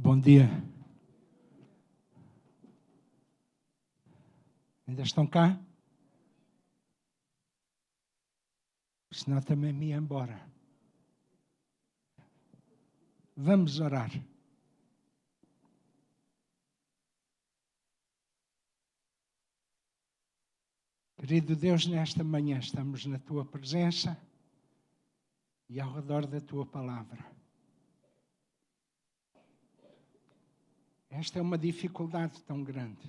Bom dia. Ainda estão cá? Senão também me ia embora. Vamos orar. Querido Deus, nesta manhã estamos na Tua presença e ao redor da Tua palavra. Esta é uma dificuldade tão grande.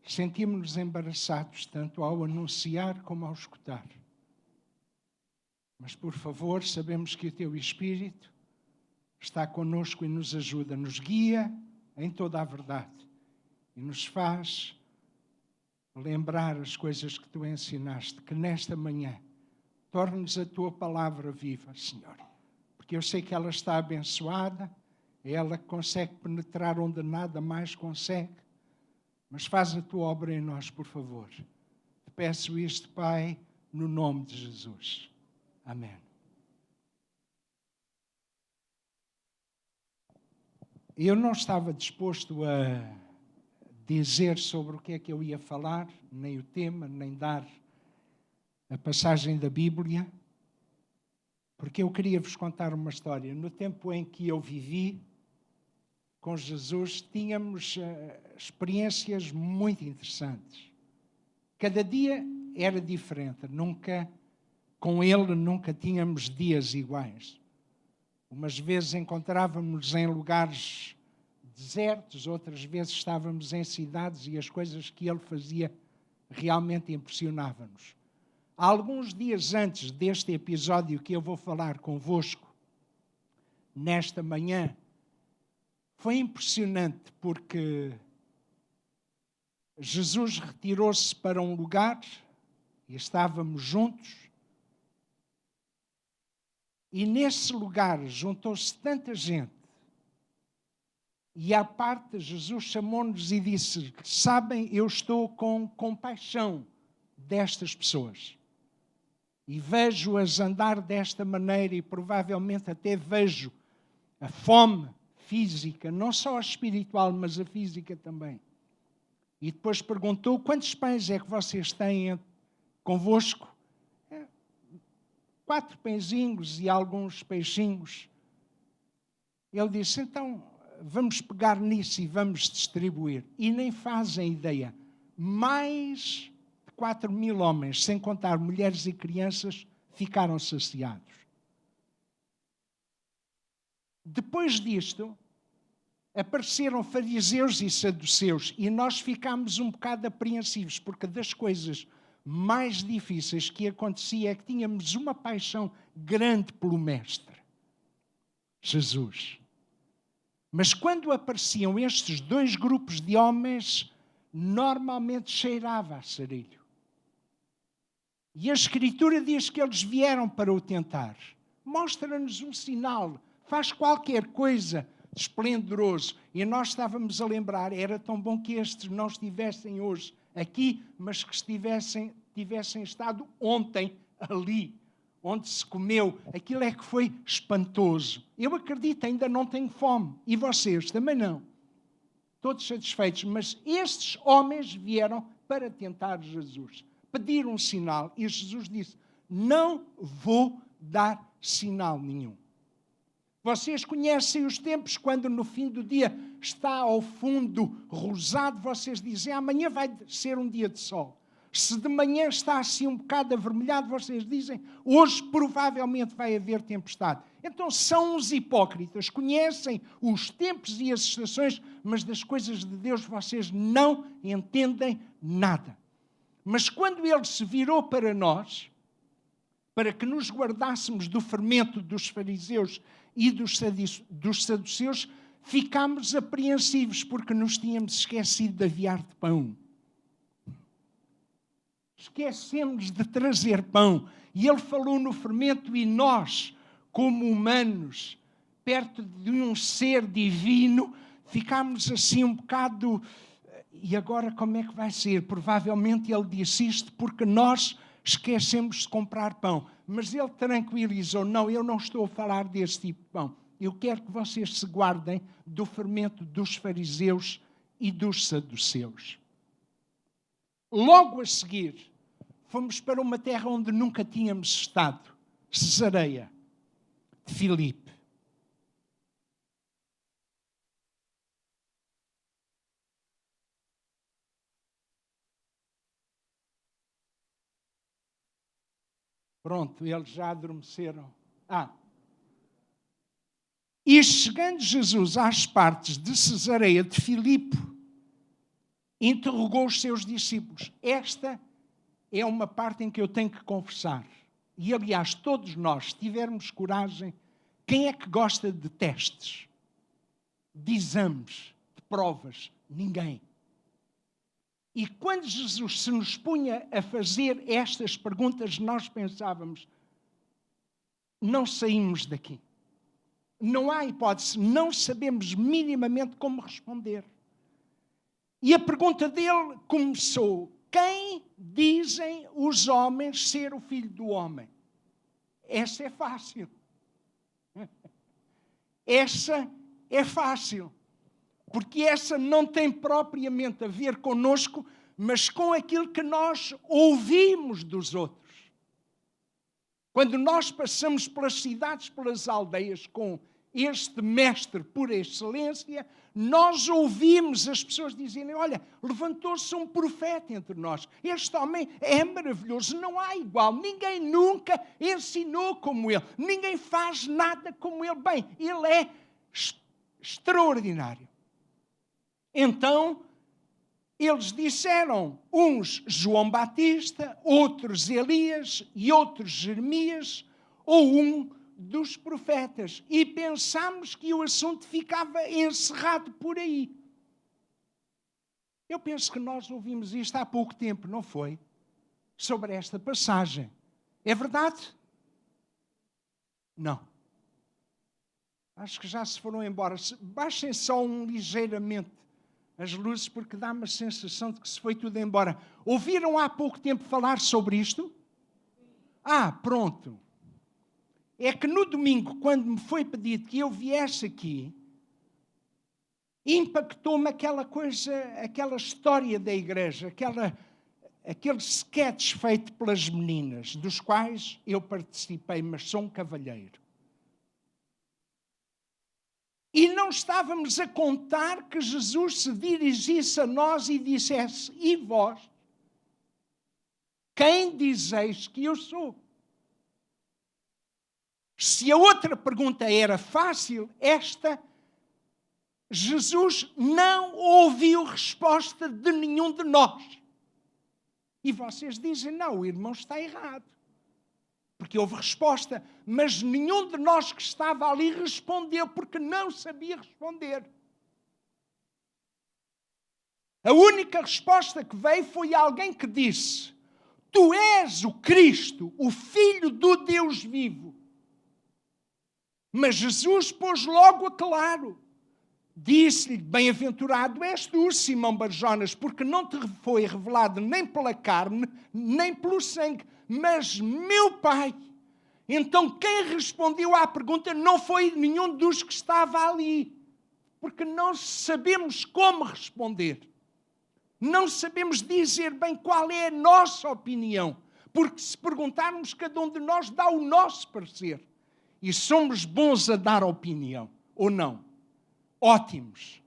Sentimos-nos embaraçados tanto ao anunciar como ao escutar. Mas, por favor, sabemos que o Teu Espírito está conosco e nos ajuda, nos guia em toda a verdade e nos faz lembrar as coisas que Tu ensinaste, que nesta manhã torne-nos a Tua palavra viva, Senhor. Porque eu sei que ela está abençoada, é ela que consegue penetrar onde nada mais consegue. Mas faz a Tua obra em nós, por favor. Te peço isto, Pai, no nome de Jesus. Amém. Eu não estava disposto a dizer sobre o que é que eu ia falar, nem o tema, nem dar a passagem da Bíblia, porque eu queria vos contar uma história. No tempo em que eu vivi com Jesus, tínhamos experiências muito interessantes. Cada dia era diferente. Com Ele nunca tínhamos dias iguais. Umas vezes encontrávamos em lugares desertos, outras vezes estávamos em cidades e as coisas que Ele fazia realmente impressionavam-nos. Alguns dias antes deste episódio que eu vou falar convosco, nesta manhã, foi impressionante porque Jesus retirou-se para um lugar e estávamos juntos. E nesse lugar juntou-se tanta gente. E à parte, Jesus chamou-nos e disse: sabem, eu estou com compaixão destas pessoas. E vejo-as andar desta maneira e provavelmente até vejo a fome física, não só a espiritual, mas a física também. E depois perguntou: quantos pães é que vocês têm convosco? 4 pãezinhos e alguns peixinhos. Ele disse: então vamos pegar nisso e vamos distribuir. E nem fazem ideia. Mais de 4.000 homens, sem contar mulheres e crianças, ficaram saciados. Depois disto, apareceram fariseus e saduceus e nós ficámos um bocado apreensivos, porque das coisas mais difíceis que acontecia é que tínhamos uma paixão grande pelo Mestre, Jesus. Mas quando apareciam estes 2 grupos de homens, normalmente cheirava a sarilho. E a Escritura diz que eles vieram para o tentar. Mostra-nos um sinal, faz qualquer coisa esplendoroso. E nós estávamos a lembrar, era tão bom que estes não estivessem hoje aqui, mas que tivessem estado ontem ali, onde se comeu. Aquilo é que foi espantoso. Eu acredito, ainda não tenho fome. E vocês também não. Todos satisfeitos. Mas estes homens vieram para tentar Jesus. Pediram um sinal. E Jesus disse: não vou dar sinal nenhum. Vocês conhecem os tempos quando no fim do dia está ao fundo rosado, vocês dizem: amanhã vai ser um dia de sol. Se de manhã está assim um bocado avermelhado, vocês dizem: hoje provavelmente vai haver tempestade. Então são uns hipócritas, conhecem os tempos e as estações, mas das coisas de Deus vocês não entendem nada. Mas quando Ele se virou para nós, para que nos guardássemos do fermento dos fariseus e dos saduceus, ficámos apreensivos porque nos tínhamos esquecido de aviar de pão. Esquecemos de trazer pão. E Ele falou no fermento e nós, como humanos, perto de um ser divino, ficámos assim um bocado... E agora como é que vai ser? Provavelmente Ele disse isto porque nós esquecemos de comprar pão. Mas ele tranquilizou, não, eu não estou a falar desse tipo de pão. Eu quero que vocês se guardem do fermento dos fariseus e dos saduceus. Logo a seguir, fomos para uma terra onde nunca tínhamos estado, Cesareia de Filipe. Pronto, eles já adormeceram. E chegando Jesus às partes de Cesareia de Filipe, interrogou os seus discípulos. Esta é uma parte em que eu tenho que confessar. E, aliás, todos nós, se tivermos coragem, quem é que gosta de testes? De exames, de provas? Ninguém. E quando Jesus se nos punha a fazer estas perguntas, nós pensávamos, não saímos daqui. Não há hipótese, não sabemos minimamente como responder. E a pergunta dele começou, quem dizem os homens ser o Filho do Homem? Essa é fácil. Essa é fácil. Porque essa não tem propriamente a ver conosco, mas com aquilo que nós ouvimos dos outros. Quando nós passamos pelas cidades, pelas aldeias, com este mestre por excelência, nós ouvimos as pessoas dizerem, olha, levantou-se um profeta entre nós. Este homem é maravilhoso, não há igual. Ninguém nunca ensinou como ele. Ninguém faz nada como ele. Bem, ele é extraordinário. Então, eles disseram, uns João Batista, outros Elias e outros Jeremias, ou um dos profetas. E pensámos que o assunto ficava encerrado por aí. Eu penso que nós ouvimos isto há pouco tempo, não foi? Sobre esta passagem. É verdade? Não. Acho que já se foram embora. Baixem só ligeiramente as luzes, porque dá-me a sensação de que se foi tudo embora. Ouviram há pouco tempo falar sobre isto? Pronto. É que no domingo, quando me foi pedido que eu viesse aqui, impactou-me aquela coisa, aquela história da igreja, aquele sketch feito pelas meninas, dos quais eu participei, mas sou um cavalheiro. E não estávamos a contar que Jesus se dirigisse a nós e dissesse, e vós, quem dizeis que eu sou? Se a outra pergunta era fácil, esta, Jesus não ouviu resposta de nenhum de nós. E vocês dizem, não, o irmão está errado. Porque houve resposta, mas nenhum de nós que estava ali respondeu, porque não sabia responder. A única resposta que veio foi alguém que disse, tu és o Cristo, o Filho do Deus vivo. Mas Jesus pôs logo a claro. Disse-lhe, bem-aventurado és tu, Simão Barjonas, porque não te foi revelado nem pela carne, nem pelo sangue, mas meu Pai. Então quem respondeu à pergunta não foi nenhum dos que estava ali, porque não sabemos como responder. Não sabemos dizer bem qual é a nossa opinião, porque se perguntarmos, cada um de nós dá o nosso parecer. E somos bons a dar opinião, ou não? Ótimos.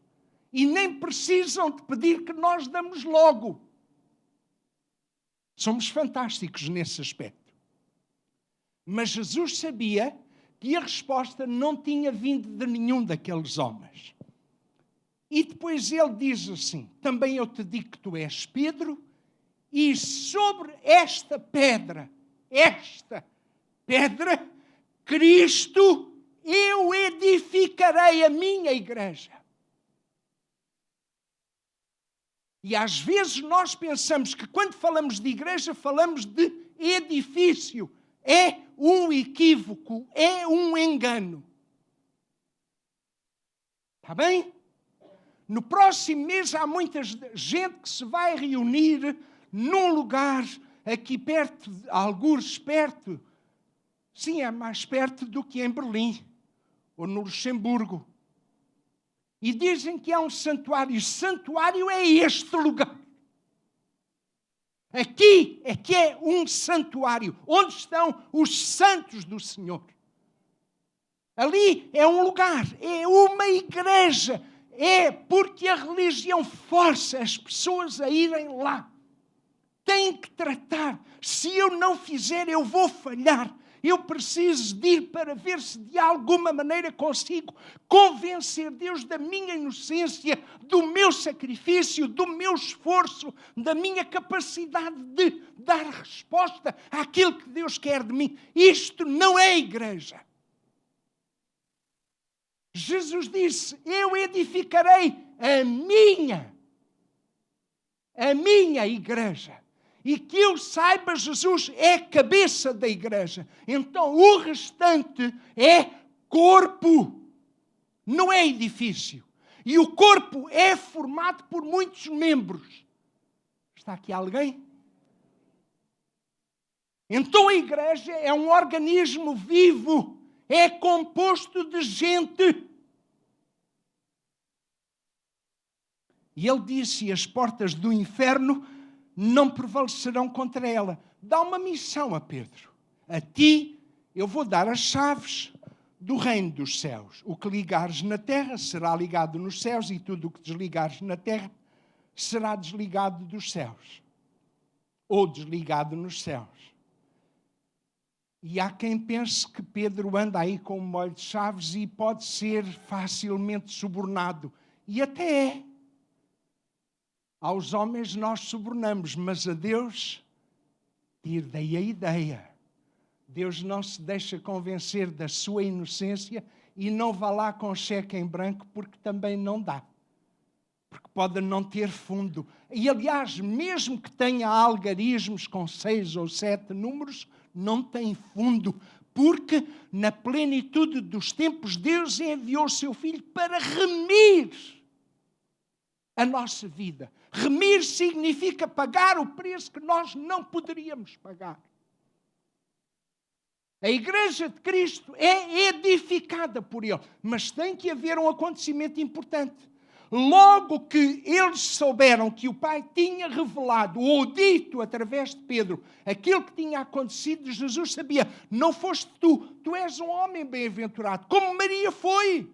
E nem precisam de pedir que nós damos logo. Somos fantásticos nesse aspecto. Mas Jesus sabia que a resposta não tinha vindo de nenhum daqueles homens. E depois ele diz assim, também eu te digo que tu és Pedro, e sobre esta pedra, Cristo, eu edificarei a minha igreja. E às vezes nós pensamos que quando falamos de igreja, falamos de edifício. É um equívoco, é um engano. Está bem? No próximo mês há muita gente que se vai reunir num lugar aqui perto, algures perto. Sim, é mais perto do que em Berlim ou no Luxemburgo. E dizem que há um santuário. Santuário é este lugar. Aqui é que é um santuário, onde estão os santos do Senhor. Ali é um lugar, é uma igreja. É porque a religião força as pessoas a irem lá. Tem que tratar. Se eu não fizer, eu vou falhar. Eu preciso de ir para ver se de alguma maneira consigo convencer Deus da minha inocência, do meu sacrifício, do meu esforço, da minha capacidade de dar resposta àquilo que Deus quer de mim. Isto não é igreja. Jesus disse, eu edificarei a minha igreja. E que eu saiba, Jesus é cabeça da igreja. Então o restante é corpo, não é edifício. E o corpo é formado por muitos membros. Está aqui alguém? Então a igreja é um organismo vivo, é composto de gente. E ele disse, as portas do inferno não prevalecerão contra ela. Dá uma missão a Pedro. A ti eu vou dar as chaves do reino dos céus. O que ligares na terra será ligado nos céus e tudo o que desligares na terra será desligado dos céus. Ou desligado nos céus. E há quem pense que Pedro anda aí com um molho de chaves e pode ser facilmente subornado. E até é. Aos homens nós subornamos, mas a Deus dei a ideia. Deus não se deixa convencer da sua inocência e não vá lá com cheque em branco porque também não dá. Porque pode não ter fundo. E aliás, mesmo que tenha algarismos com 6 ou 7 números, não tem fundo. Porque na plenitude dos tempos Deus enviou o seu Filho para remir a nossa vida. Remir significa pagar o preço que nós não poderíamos pagar. A Igreja de Cristo é edificada por Ele, mas tem que haver um acontecimento importante. Logo que eles souberam que o Pai tinha revelado ou dito através de Pedro aquilo que tinha acontecido, Jesus sabia, não foste tu és um homem bem-aventurado, como Maria foi.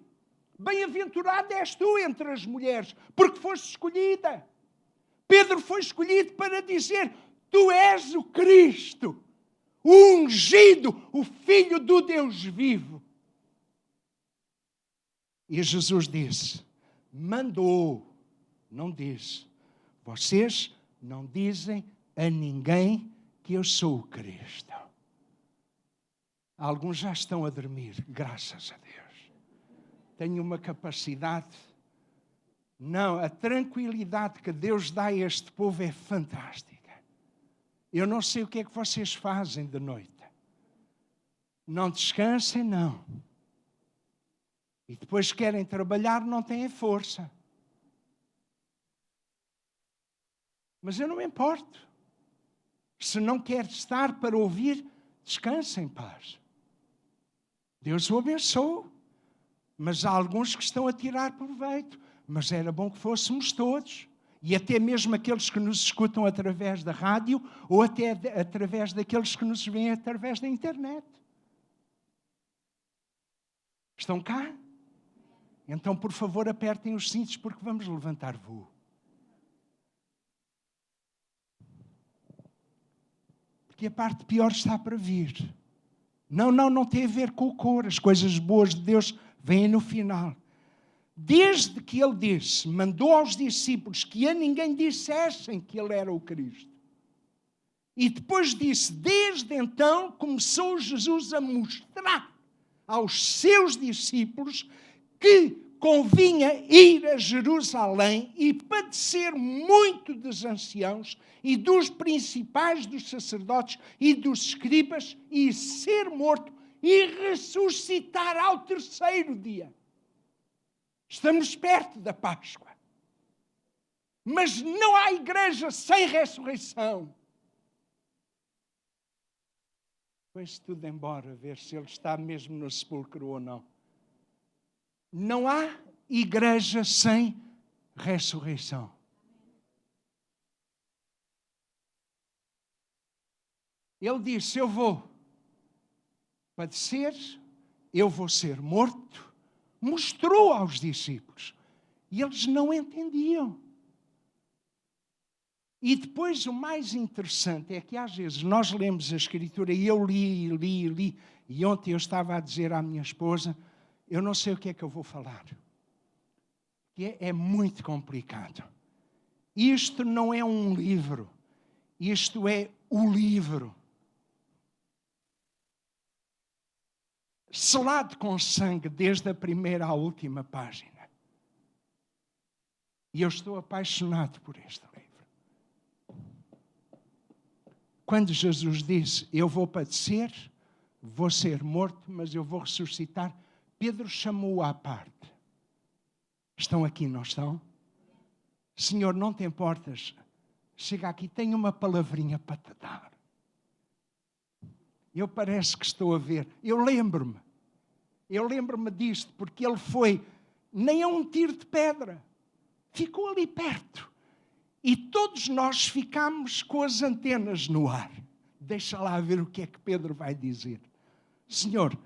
Bem-aventurada és tu entre as mulheres, porque foste escolhida. Pedro foi escolhido para dizer, tu és o Cristo, o ungido, o Filho do Deus vivo. E Jesus disse, mandou, não disse, vocês não dizem a ninguém que eu sou o Cristo. Alguns já estão a dormir, graças a Deus. Tenho uma capacidade. Não, a tranquilidade que Deus dá a este povo é fantástica. Eu não sei o que é que vocês fazem de noite. Não descansem, não. E depois querem trabalhar, não têm força. Mas eu não me importo. Se não quer estar para ouvir, descanse em paz. Deus o abençoe. Mas há alguns que estão a tirar proveito. Mas era bom que fôssemos todos. E até mesmo aqueles que nos escutam através da rádio ou até através daqueles que nos veem através da internet. Estão cá? Então, por favor, apertem os cintos porque vamos levantar voo. Porque a parte pior está para vir. Não tem a ver com o cor. As coisas boas de Deus vêm no final. Desde que ele disse, mandou aos discípulos que a ninguém dissessem que ele era o Cristo. E depois disse, desde então começou Jesus a mostrar aos seus discípulos que convinha ir a Jerusalém e padecer muito dos anciãos e dos principais dos sacerdotes e dos escribas e ser morto e ressuscitar ao terceiro dia. Estamos perto da Páscoa. Mas não há igreja sem ressurreição. Foi-se tudo embora, ver se ele está mesmo no sepulcro ou não. Não há igreja sem ressurreição. Ele disse, eu vou padecer, eu vou ser morto. Mostrou aos discípulos. E eles não entendiam. E depois o mais interessante é que às vezes nós lemos a Escritura e eu li. E ontem eu estava a dizer à minha esposa, eu não sei o que é que eu vou falar. Que é muito complicado. Isto não é um livro. Isto é o livro. Selado com sangue desde a primeira à última página. E eu estou apaixonado por este livro. Quando Jesus disse, eu vou padecer, vou ser morto, mas eu vou ressuscitar, Pedro chamou-o à parte. Estão aqui, não estão? Senhor, não te importas? Chega aqui, tenho uma palavrinha para te dar. Eu parece que estou a ver. Eu lembro-me disto, porque ele foi nem a um tiro de pedra. Ficou ali perto. E todos nós ficámos com as antenas no ar. Deixa lá ver o que é que Pedro vai dizer. Senhor,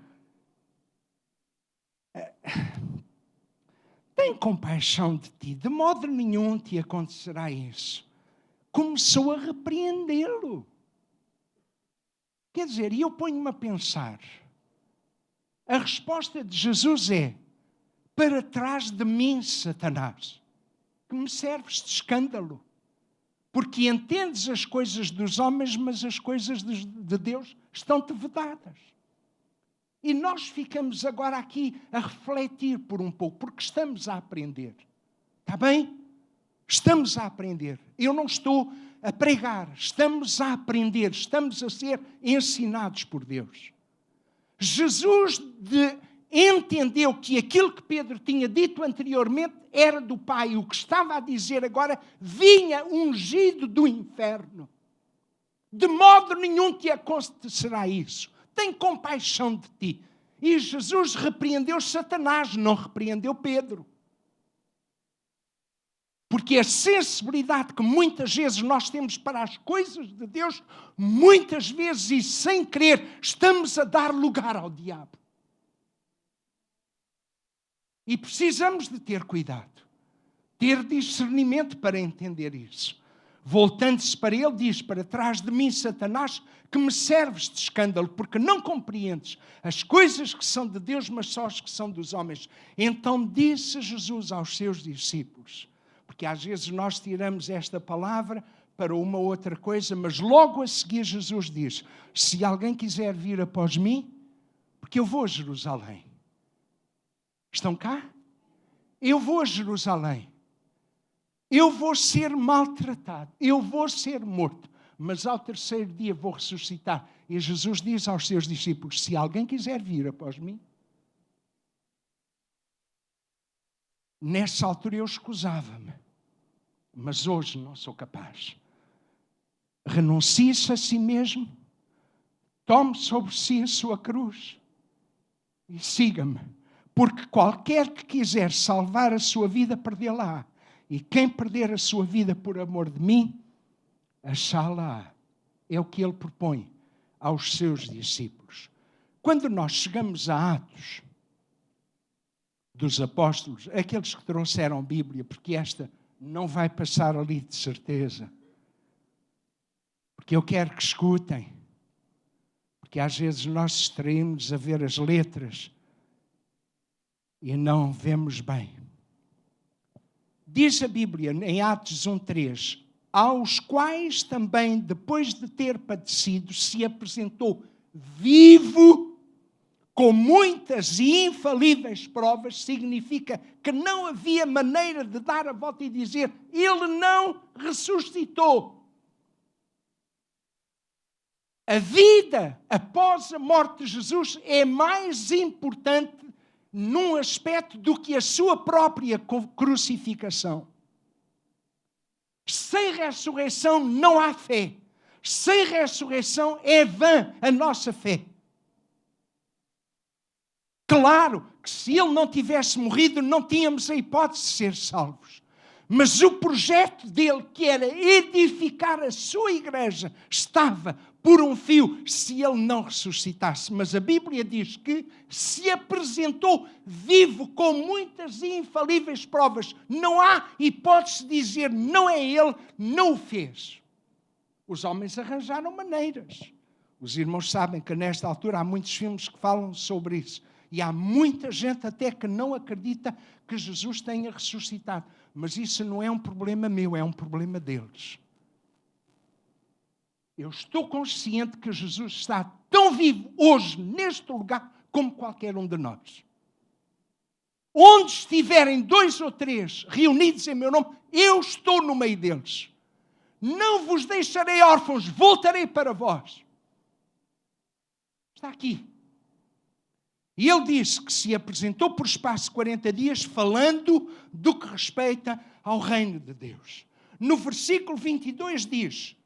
tem compaixão de ti. De modo nenhum te acontecerá isso. Começou a repreendê-lo. Quer dizer, e eu ponho-me a pensar. A resposta de Jesus é, para trás de mim, Satanás, que me serves de escândalo. Porque entendes as coisas dos homens, mas as coisas de Deus estão-te vedadas. E nós ficamos agora aqui a refletir por um pouco, porque estamos a aprender. Está bem? Estamos a aprender. Eu não estou a pregar. Estamos a aprender. Estamos a ser ensinados por Deus. Jesus entendeu que aquilo que Pedro tinha dito anteriormente era do Pai. O que estava a dizer agora vinha ungido do inferno. De modo nenhum te acontecerá isso. Tem compaixão de ti. E Jesus repreendeu Satanás, não repreendeu Pedro. Porque a sensibilidade que muitas vezes nós temos para as coisas de Deus, muitas vezes e sem querer, estamos a dar lugar ao diabo. E precisamos de ter cuidado. Ter discernimento para entender isso. Voltando-se para ele, diz, para trás de mim, Satanás, que me serves de escândalo, porque não compreendes as coisas que são de Deus, mas só as que são dos homens. Então disse Jesus aos seus discípulos, porque às vezes nós tiramos esta palavra para uma outra coisa, mas logo a seguir Jesus diz, se alguém quiser vir após mim, porque eu vou a Jerusalém. Estão cá? Eu vou a Jerusalém. Eu vou ser maltratado. Eu vou ser morto. Mas ao terceiro dia vou ressuscitar. E Jesus diz aos seus discípulos, se alguém quiser vir após mim. Nessa altura eu escusava-me. Mas hoje não sou capaz. Renuncie-se a si mesmo. Tome sobre si a sua cruz. E siga-me. Porque qualquer que quiser salvar a sua vida, perdê-la-á. E quem perder a sua vida por amor de mim, achá-la-á. É o que ele propõe aos seus discípulos. Quando nós chegamos a Atos dos Apóstolos, aqueles que trouxeram a Bíblia, porque esta não vai passar ali de certeza. Porque eu quero que escutem. Porque às vezes nós distraímos a ver as letras e não vemos bem. Diz a Bíblia em Atos 1:3, aos quais também, depois de ter padecido, se apresentou vivo, com muitas e infalíveis provas, significa que não havia maneira de dar a volta e dizer, ele não ressuscitou. A vida após a morte de Jesus é mais importante num aspecto do que a sua própria crucificação. Sem ressurreição não há fé. Sem ressurreição é vã a nossa fé. Claro que se ele não tivesse morrido, não tínhamos a hipótese de ser salvos. Mas o projeto dele, que era edificar a sua igreja, estava por um fio se ele não ressuscitasse. Mas a Bíblia diz que se apresentou vivo com muitas e infalíveis provas. Não há hipótese de dizer não é ele, não o fez. Os homens arranjaram maneiras. Os irmãos sabem que nesta altura há muitos filmes que falam sobre isso. E há muita gente até que não acredita que Jesus tenha ressuscitado. Mas isso não é um problema meu, é um problema deles. Eu estou consciente que Jesus está tão vivo hoje, neste lugar, como qualquer um de nós. Onde estiverem 2 ou 3 reunidos em meu nome, eu estou no meio deles. Não vos deixarei órfãos, voltarei para vós. Está aqui. E ele disse que se apresentou por espaço de 40 dias falando do que respeita ao reino de Deus. No versículo 22 diz,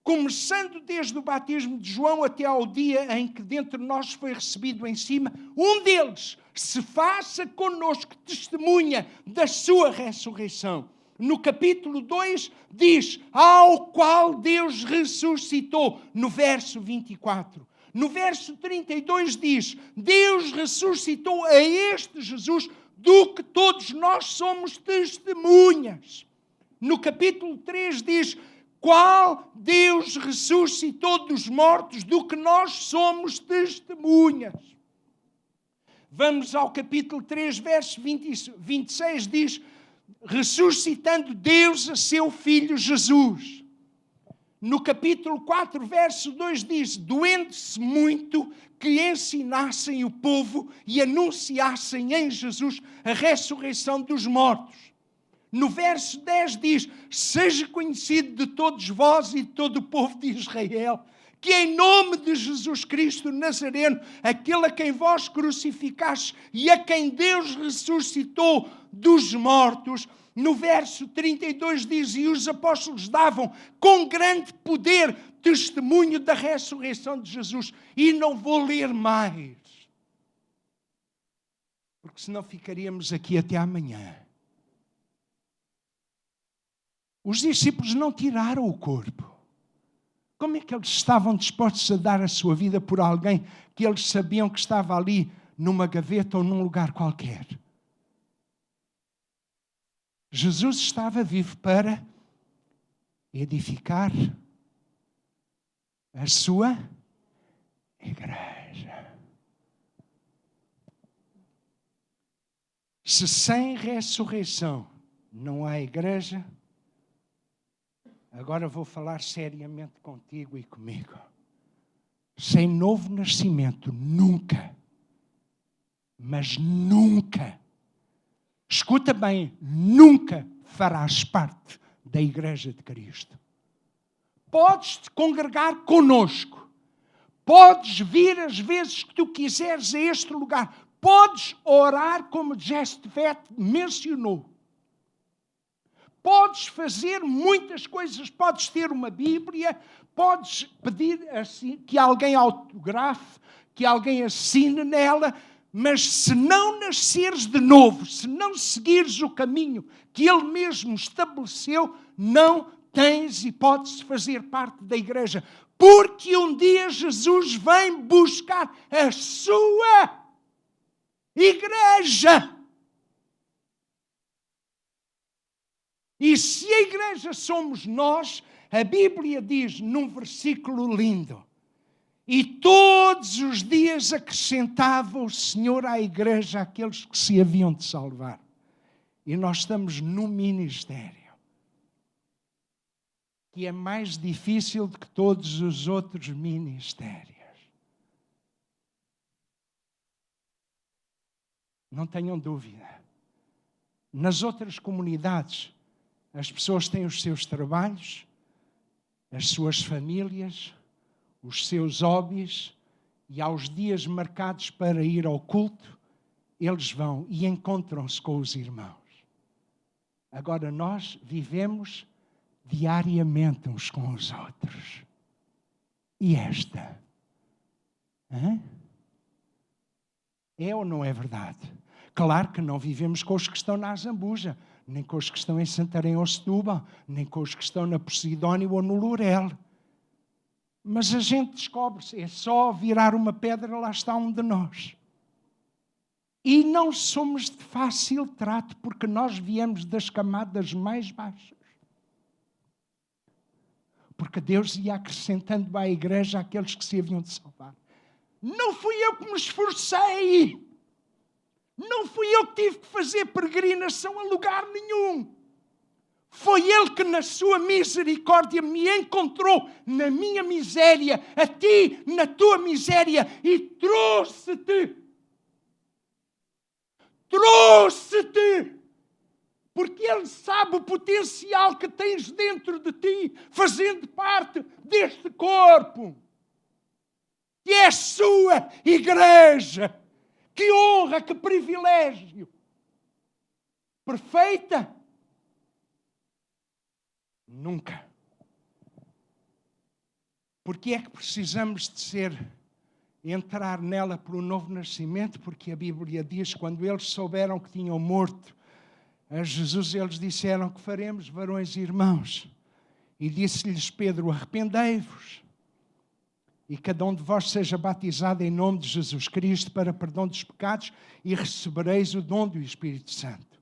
começando desde o batismo de João até ao dia em que dentre nós foi recebido em cima, um deles se faça connosco testemunha da sua ressurreição. No capítulo 2 diz, ao qual Deus ressuscitou, no verso 24. No verso 32 diz, Deus ressuscitou a este Jesus do que todos nós somos testemunhas. No capítulo 3 diz, qual Deus ressuscitou dos mortos do que nós somos testemunhas. Vamos ao capítulo 3, verso 26, diz, ressuscitando Deus a seu Filho Jesus. No capítulo 4, verso 2 diz, doendo-se muito que ensinassem o povo e anunciassem em Jesus a ressurreição dos mortos. No verso 10 diz, seja conhecido de todos vós e de todo o povo de Israel, que em nome de Jesus Cristo Nazareno, aquele a quem vós crucificastes e a quem Deus ressuscitou dos mortos. No verso 32 diz, e os apóstolos davam com grande poder testemunho da ressurreição de Jesus. E não vou ler mais, porque senão ficaríamos aqui até amanhã. Os discípulos não tiraram o corpo. Como é que eles estavam dispostos a dar a sua vida por alguém que eles sabiam que estava ali numa gaveta ou num lugar qualquer? Jesus estava vivo para edificar a sua igreja. Se sem ressurreição não há igreja, agora vou falar seriamente contigo e comigo. Sem novo nascimento, nunca, mas nunca, escuta bem, nunca farás parte da Igreja de Cristo. Podes te congregar conosco, podes vir as vezes que tu quiseres a este lugar, podes orar como Jestvet mencionou. Podes fazer muitas coisas, podes ter uma Bíblia, podes pedir assim, que alguém autografe, que alguém assine nela, mas se não nasceres de novo, se não seguires o caminho que Ele mesmo estabeleceu, não tens hipótese de fazer parte da igreja. Porque um dia Jesus vem buscar a sua igreja. E se a igreja somos nós, a Bíblia diz num versículo lindo, e todos os dias acrescentava o Senhor à igreja aqueles que se haviam de salvar. E nós estamos num ministério que é mais difícil do que todos os outros ministérios. Não tenham dúvida. Nas outras comunidades, as pessoas têm os seus trabalhos, as suas famílias, os seus hobbies, e aos dias marcados para ir ao culto, eles vão e encontram-se com os irmãos. Agora nós vivemos diariamente uns com os outros. E esta? Hã? É ou não é verdade? Claro que não vivemos com os que estão na Azambuja, nem com os que estão em Santarém ou Setúbal, nem com os que estão na Posidónia ou no Lourel. Mas a gente descobre-se, é só virar uma pedra, lá está um de nós. E não somos de fácil trato, porque nós viemos das camadas mais baixas. Porque Deus ia acrescentando à igreja aqueles que se haviam de salvar. Não fui eu que me esforcei. Não fui eu que tive que fazer peregrinação a lugar nenhum. Foi Ele que na sua misericórdia me encontrou na minha miséria, a ti na tua miséria, e trouxe-te. Trouxe-te. Porque Ele sabe o potencial que tens dentro de ti, fazendo parte deste corpo, que é a sua igreja. Que honra, que privilégio. Perfeita? Nunca. Porque é que precisamos de entrar nela por um novo nascimento? Porque a Bíblia diz, quando eles souberam que tinham morto a Jesus, eles disseram: que faremos, varões e irmãos? E disse-lhes Pedro: arrependei-vos, e cada um de vós seja batizado em nome de Jesus Cristo para perdão dos pecados, e recebereis o dom do Espírito Santo.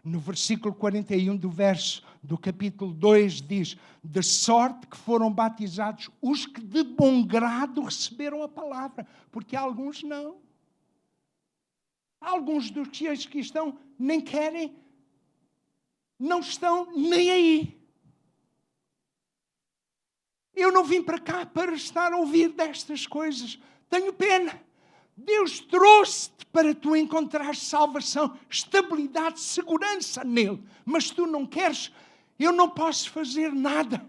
No versículo 41 do capítulo 2 diz: de sorte que foram batizados os que de bom grado receberam a palavra, porque alguns não. Alguns dos que aqui estão nem querem, não estão nem aí. Eu não vim para cá para estar a ouvir destas coisas. Tenho pena. Deus trouxe-te para tu encontrar salvação, estabilidade, segurança nele. Mas tu não queres, eu não posso fazer nada.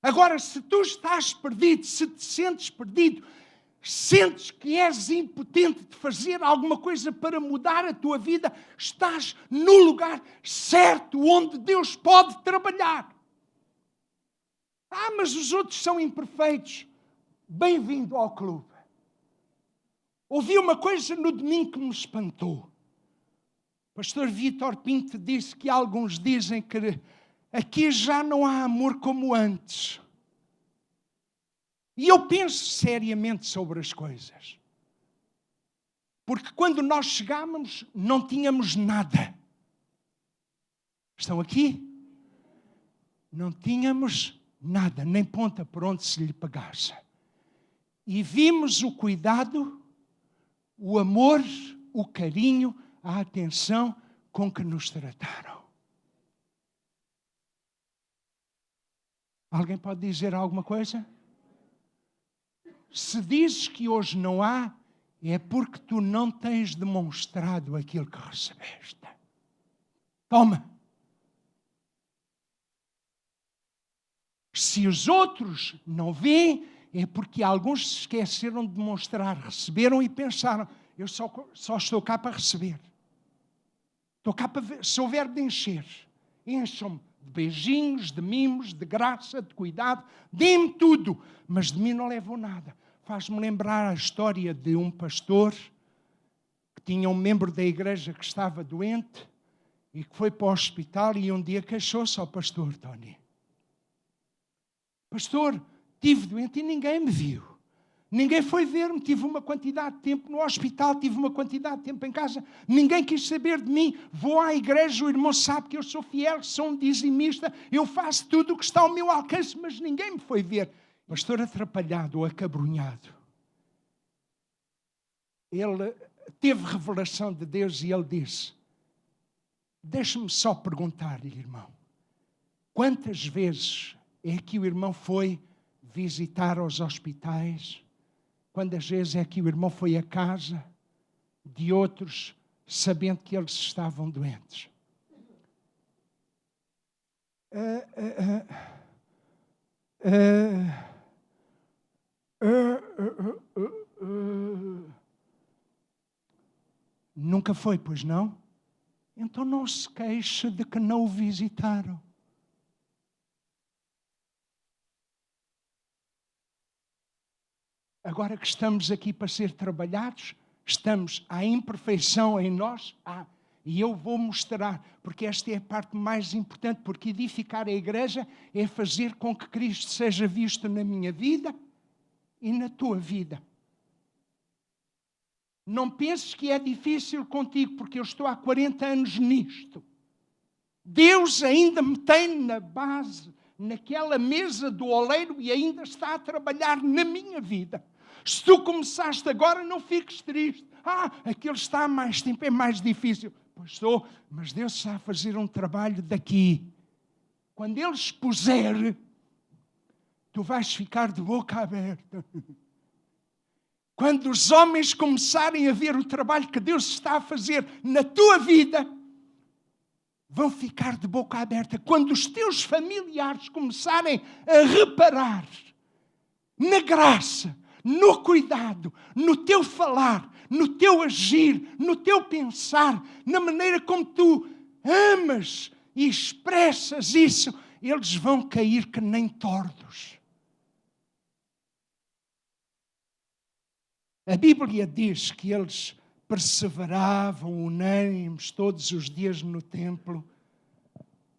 Agora, se tu estás perdido, se te sentes perdido, sentes que és impotente de fazer alguma coisa para mudar a tua vida, estás no lugar certo onde Deus pode trabalhar. Mas os outros são imperfeitos. Bem-vindo ao clube. Ouvi uma coisa no domingo que me espantou. O pastor Vítor Pinto disse que alguns dizem que aqui já não há amor como antes. E eu penso seriamente sobre as coisas. Porque quando nós chegávamos, não tínhamos nada. Estão aqui? Não tínhamos nada, nem ponta por onde se lhe pegasse. E vimos o cuidado, o amor, o carinho, a atenção com que nos trataram. Alguém pode dizer alguma coisa? Se dizes que hoje não há, é porque tu não tens demonstrado aquilo que recebeste. Toma. Se os outros não veem, é porque alguns se esqueceram de demonstrar, receberam e pensaram: eu só estou cá para receber. Estou cá para ver, sou verbo de encher. Encham-me de beijinhos, de mimos, de graça, de cuidado. Dê-me tudo, mas de mim não levam nada. Faz-me lembrar a história de um pastor que tinha um membro da igreja que estava doente e que foi para o hospital e um dia queixou-se ao pastor: Tony, pastor, estive doente e ninguém me viu. Ninguém foi ver-me. Tive uma quantidade de tempo no hospital, tive uma quantidade de tempo em casa. Ninguém quis saber de mim. Vou à igreja, o irmão sabe que eu sou fiel, sou um dizimista. Eu faço tudo o que está ao meu alcance, mas ninguém me foi ver. Pastor atrapalhado ou acabrunhado. Ele teve revelação de Deus e ele disse: deixe-me só perguntar-lhe, irmão, quantas vezes é que o irmão foi visitar aos hospitais? Quantas vezes é que o irmão foi à casa de outros, sabendo que eles estavam doentes? Nunca foi, pois não? Então não se queixe de que não o visitaram. Agora que estamos aqui para ser trabalhados, estamos à imperfeição em nós, e eu vou mostrar, porque esta é a parte mais importante, porque edificar a igreja é fazer com que Cristo seja visto na minha vida e na tua vida. Não penses que é difícil contigo, porque eu estou há 40 anos nisto. Deus ainda me tem na base, naquela mesa do oleiro, e ainda está a trabalhar na minha vida. Se tu começaste agora, não fiques triste. Aquele está há mais tempo, é mais difícil. Pois estou, mas Deus está a fazer um trabalho daqui. Quando Ele expuser, tu vais ficar de boca aberta. Quando os homens começarem a ver o trabalho que Deus está a fazer na tua vida, vão ficar de boca aberta. Quando os teus familiares começarem a reparar na graça, no cuidado, no teu falar, no teu agir, no teu pensar, na maneira como tu amas e expressas isso, eles vão cair que nem tordos. A Bíblia diz que eles perseveravam unânimes todos os dias no templo.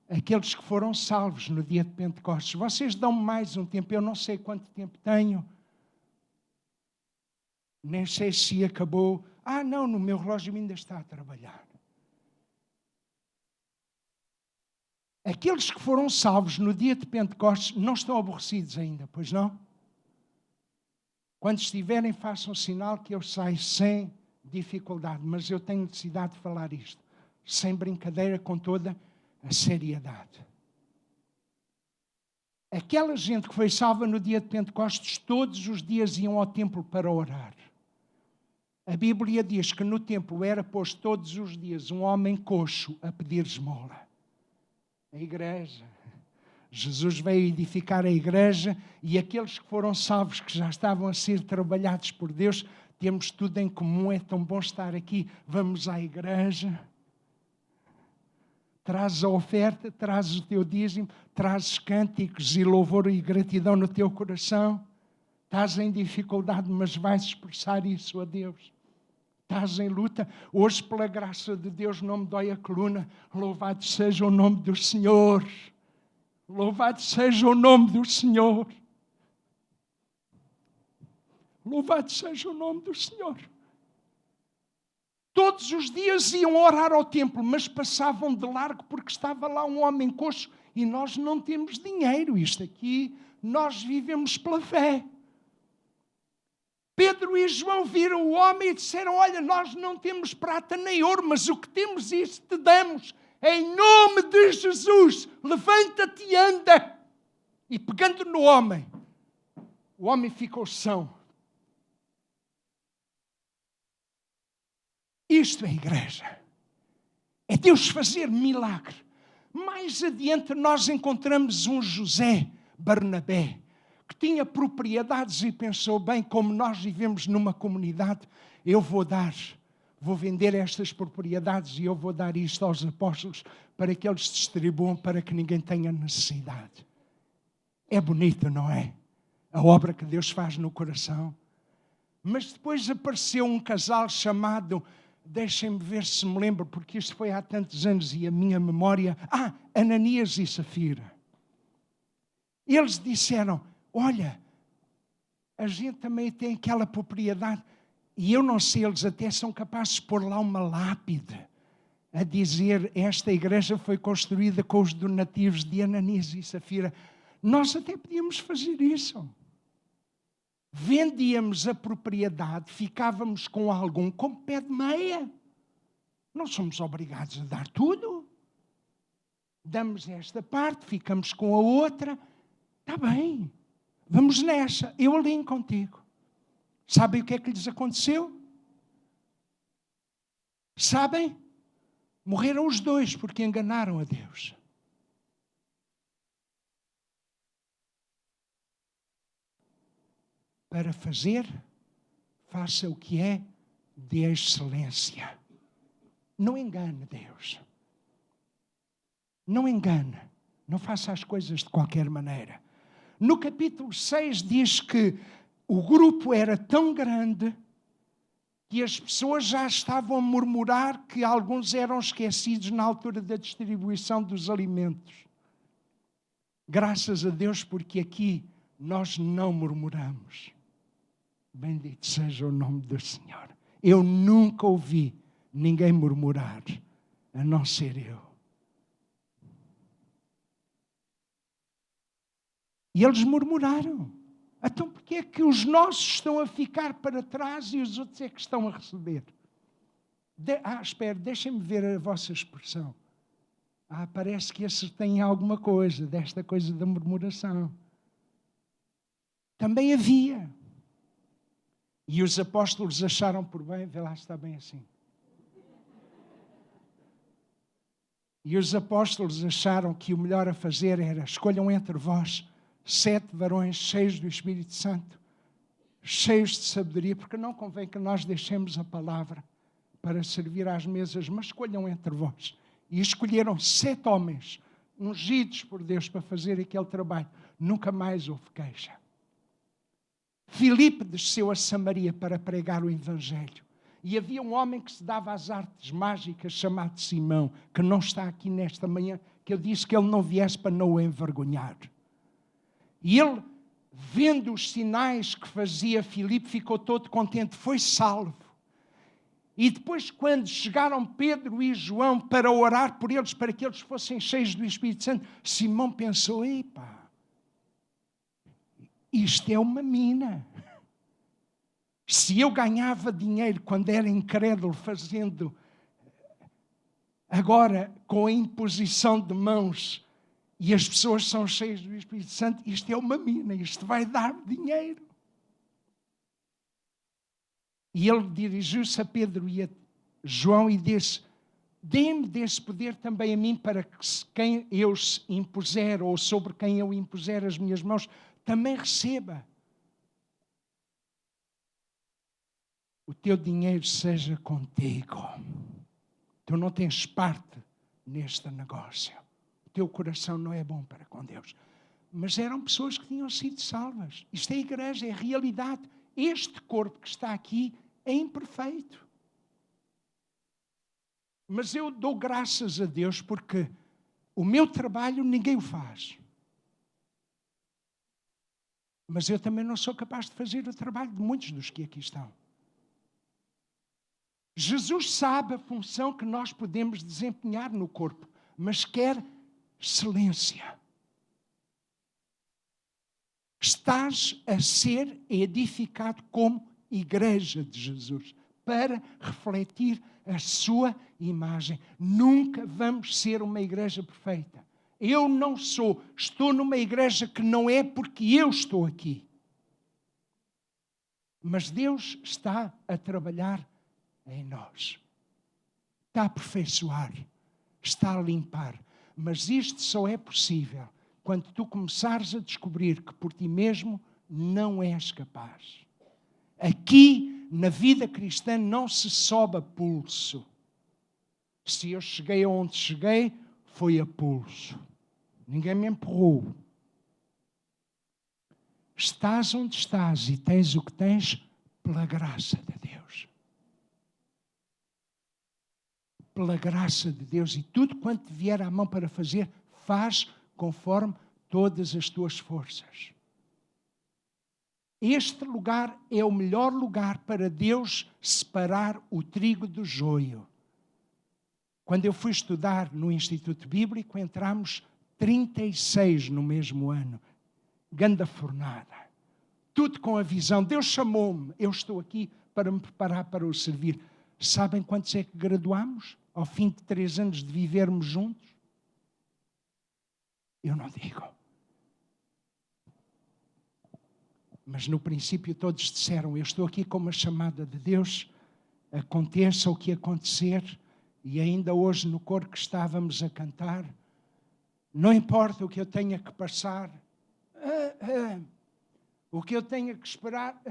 Aqueles que foram salvos no dia de Pentecostes. Vocês dão-me mais um tempo, eu não sei quanto tempo tenho. Nem sei se acabou. Não, no meu relógio ainda está a trabalhar. Aqueles que foram salvos no dia de Pentecostes não estão aborrecidos ainda, pois não? Quando estiverem, façam sinal que eu saio sem dificuldade. Mas eu tenho necessidade de falar isto. Sem brincadeira, com toda a seriedade. Aquela gente que foi salva no dia de Pentecostes, todos os dias iam ao templo para orar. A Bíblia diz que no templo era posto todos os dias um homem coxo a pedir esmola. A igreja. Jesus veio edificar a igreja e aqueles que foram salvos, que já estavam a ser trabalhados por Deus, temos tudo em comum, é tão bom estar aqui. Vamos à igreja. Trazes a oferta, trazes o teu dízimo, trazes cânticos e louvor e gratidão no teu coração. Estás em dificuldade, mas vais expressar isso a Deus. Estás em luta. Hoje, pela graça de Deus, não me dói a coluna. Louvado seja o nome do Senhor. Louvado seja o nome do Senhor. Louvado seja o nome do Senhor. Todos os dias iam orar ao templo, mas passavam de largo porque estava lá um homem coxo e nós não temos dinheiro. Isto aqui, nós vivemos pela fé. Pedro e João viram o homem e disseram: olha, nós não temos prata nem ouro, mas o que temos isso te damos. Em nome de Jesus, levanta-te e anda. E pegando no homem, o homem ficou são. Isto é igreja. É Deus fazer milagre. Mais adiante nós encontramos um José Barnabé, que tinha propriedades e pensou, bem, como nós vivemos numa comunidade, eu vou vender estas propriedades e eu vou dar isto aos apóstolos para que eles distribuam, para que ninguém tenha necessidade. É bonito, não é? A obra que Deus faz no coração. Mas depois apareceu um casal chamado, deixem-me ver se me lembro, porque isto foi há tantos anos e a minha memória... Ananias e Safira. Eles disseram, olha, a gente também tem aquela propriedade... E eu não sei, eles até são capazes de pôr lá uma lápide a dizer, esta igreja foi construída com os donativos de Ananias e Safira. Nós até podíamos fazer isso. Vendíamos a propriedade, ficávamos com algum como pé de meia. Não somos obrigados a dar tudo. Damos esta parte, ficamos com a outra. Está bem, vamos nessa, eu alinho contigo. Sabem o que é que lhes aconteceu? Sabem? Morreram os dois porque enganaram a Deus. Para fazer, faça o que é de excelência. Não engane Deus. Não engane. Não faça as coisas de qualquer maneira. No capítulo 6 diz que o grupo era tão grande que as pessoas já estavam a murmurar que alguns eram esquecidos na altura da distribuição dos alimentos. Graças a Deus, porque aqui nós não murmuramos. Bendito seja o nome do Senhor. Eu nunca ouvi ninguém murmurar, a não ser eu. E eles murmuraram. Então porquê é que os nossos estão a ficar para trás e os outros é que estão a receber? Espera, deixem-me ver a vossa expressão. Parece que acertei em alguma coisa, desta coisa da murmuração. Também havia. E os apóstolos acharam por bem, vê lá se está bem assim. E os apóstolos acharam que o melhor a fazer era: escolham entre vós 7 varões cheios do Espírito Santo, cheios de sabedoria, porque não convém que nós deixemos a palavra para servir às mesas, mas escolham entre vós. E escolheram 7 homens, ungidos por Deus para fazer aquele trabalho. Nunca mais houve queixa. Filipe desceu a Samaria para pregar o Evangelho. E havia um homem que se dava às artes mágicas, chamado Simão, que não está aqui nesta manhã, que eu disse que ele não viesse para não o envergonhar. E ele, vendo os sinais que fazia Filipe, ficou todo contente, foi salvo. E depois, quando chegaram Pedro e João para orar por eles, para que eles fossem cheios do Espírito Santo, Simão pensou: epá, isto é uma mina. Se eu ganhava dinheiro quando era incrédulo, fazendo agora com a imposição de mãos, e as pessoas são cheias do Espírito Santo, isto é uma mina, isto vai dar dinheiro. E ele dirigiu-se a Pedro e a João e disse: dê-me desse poder também a mim, para que quem eu impuser, ou sobre quem eu impuser as minhas mãos, também receba. O teu dinheiro seja contigo. Tu não tens parte neste negócio. O teu coração não é bom para com Deus. Mas eram pessoas que tinham sido salvas. Isto é igreja, é realidade. Este corpo que está aqui é imperfeito. Mas eu dou graças a Deus porque o meu trabalho ninguém o faz. Mas eu também não sou capaz de fazer o trabalho de muitos dos que aqui estão. Jesus sabe a função que nós podemos desempenhar no corpo, mas quer excelência. Estás a ser edificado como igreja de Jesus, para refletir a sua imagem. Nunca vamos ser uma igreja perfeita. Eu não sou. Estou numa igreja que não é porque eu estou aqui. Mas Deus está a trabalhar em nós. Está a aperfeiçoar. Está a limpar. Mas isto só é possível quando tu começares a descobrir que por ti mesmo não és capaz. Aqui, na vida cristã, não se sobe a pulso. Se eu cheguei aonde cheguei, foi a pulso. Ninguém me empurrou. Estás onde estás e tens o que tens pela graça de Deus. Pela graça de Deus. E tudo quanto te vier à mão para fazer, faz conforme todas as tuas forças. Este lugar é o melhor lugar para Deus separar o trigo do joio. Quando eu fui estudar no Instituto Bíblico, entramos 36 no mesmo ano. Ganda fornada. Tudo com a visão. Deus chamou-me. Eu estou aqui para me preparar para o servir. Sabem quantos é que graduamos? Ao fim de 3 anos de vivermos juntos? Eu não digo. Mas no princípio todos disseram: eu estou aqui com uma chamada de Deus, aconteça o que acontecer. E ainda hoje no coro que estávamos a cantar, não importa o que eu tenha que passar, o que eu tenha que esperar,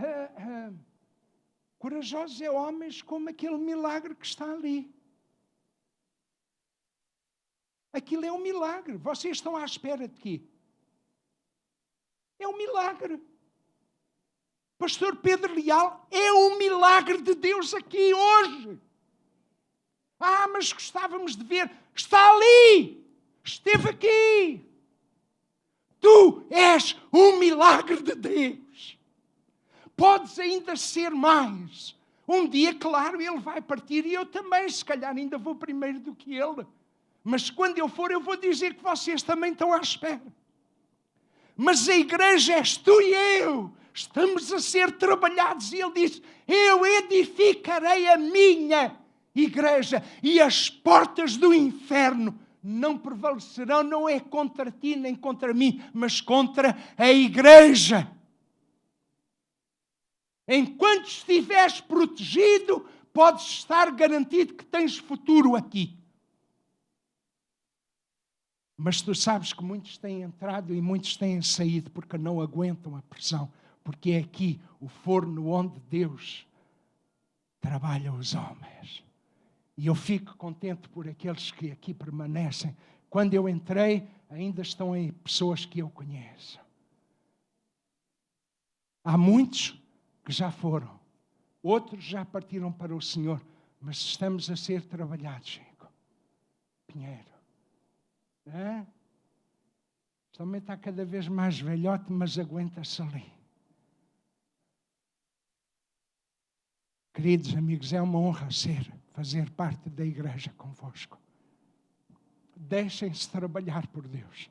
corajosos é homens como aquele milagre que está ali. Aquilo é um milagre. Vocês estão à espera de quê? É um milagre. Pastor Pedro Leal é um milagre de Deus aqui hoje. Mas gostávamos de ver. Está ali. Esteve aqui. Tu és um milagre de Deus. Podes ainda ser mais. Um dia, claro, ele vai partir e eu também, se calhar ainda vou primeiro do que ele. Mas quando eu for, eu vou dizer que vocês também estão à espera. Mas a igreja és tu e eu. Estamos a ser trabalhados. E ele diz, eu edificarei a minha igreja e as portas do inferno não prevalecerão, não é contra ti nem contra mim, mas contra a igreja. Enquanto estiveres protegido, podes estar garantido que tens futuro aqui. Mas tu sabes que muitos têm entrado e muitos têm saído porque não aguentam a pressão. Porque é aqui o forno onde Deus trabalha os homens. E eu fico contente por aqueles que aqui permanecem. Quando eu entrei, ainda estão aí pessoas que eu conheço. Há muitos que já foram. Outros já partiram para o Senhor. Mas estamos a ser trabalhados, Chico. Pinheiro. Também está cada vez mais velhote, mas aguenta-se ali. Queridos amigos, é uma honra fazer parte da igreja convosco. Deixem-se trabalhar por Deus.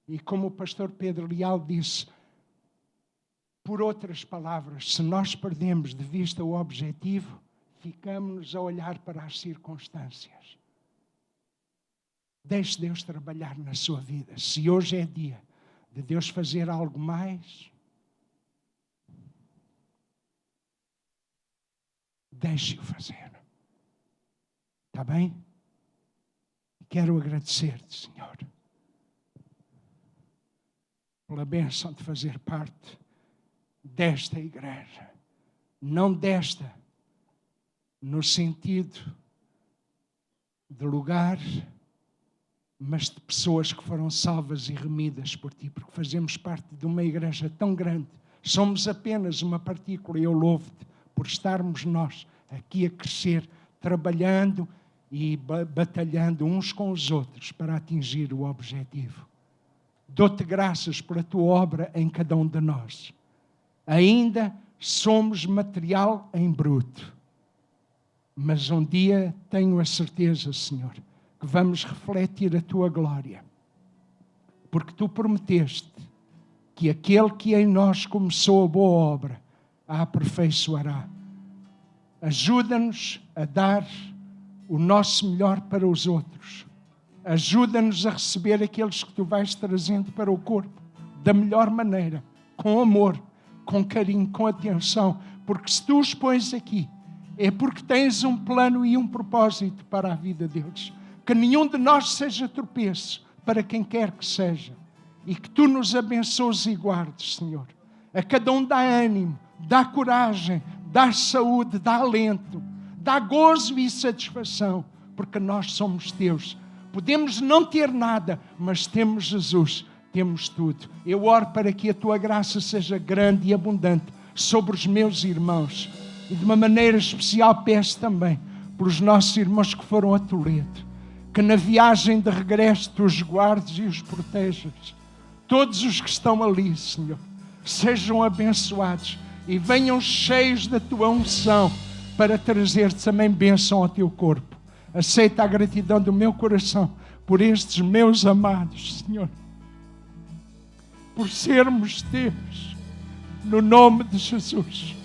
E como o pastor Pedro Leal disse, por outras palavras, se nós perdemos de vista o objetivo, ficamos a olhar para as circunstâncias. Deixe Deus trabalhar na sua vida. Se hoje é dia de Deus fazer algo mais, deixe-o fazer. Está bem? Quero agradecer-te, Senhor, pela bênção de fazer parte desta igreja. Não desta, no sentido de lugar, mas de pessoas que foram salvas e remidas por ti, porque fazemos parte de uma igreja tão grande. Somos apenas uma partícula e eu louvo-te por estarmos nós aqui a crescer, trabalhando e batalhando uns com os outros para atingir o objetivo. Dou-te graças por a tua obra em cada um de nós. Ainda somos material em bruto, mas um dia tenho a certeza, Senhor, que vamos refletir a tua glória, porque tu prometeste que aquele que em nós começou a boa obra a aperfeiçoará. Ajuda-nos a dar o nosso melhor para os outros. Ajuda-nos a receber aqueles que tu vais trazendo para o corpo da melhor maneira, com amor, com carinho, com atenção, porque se tu os pões aqui, é porque tens um plano e um propósito para a vida deles. Que nenhum de nós seja tropeço para quem quer que seja. E que tu nos abençoes e guardes, Senhor. A cada um dá ânimo, dá coragem, dá saúde, dá alento, dá gozo e satisfação, porque nós somos teus. Podemos não ter nada, mas temos Jesus, temos tudo. Eu oro para que a tua graça seja grande e abundante sobre os meus irmãos. E de uma maneira especial peço também por os nossos irmãos que foram a Toledo. Que na viagem de regresso tu os guardes e os protejas. Todos os que estão ali, Senhor, sejam abençoados e venham cheios da tua unção para trazer também bênção ao teu corpo. Aceita a gratidão do meu coração por estes meus amados, Senhor, por sermos teus, no nome de Jesus.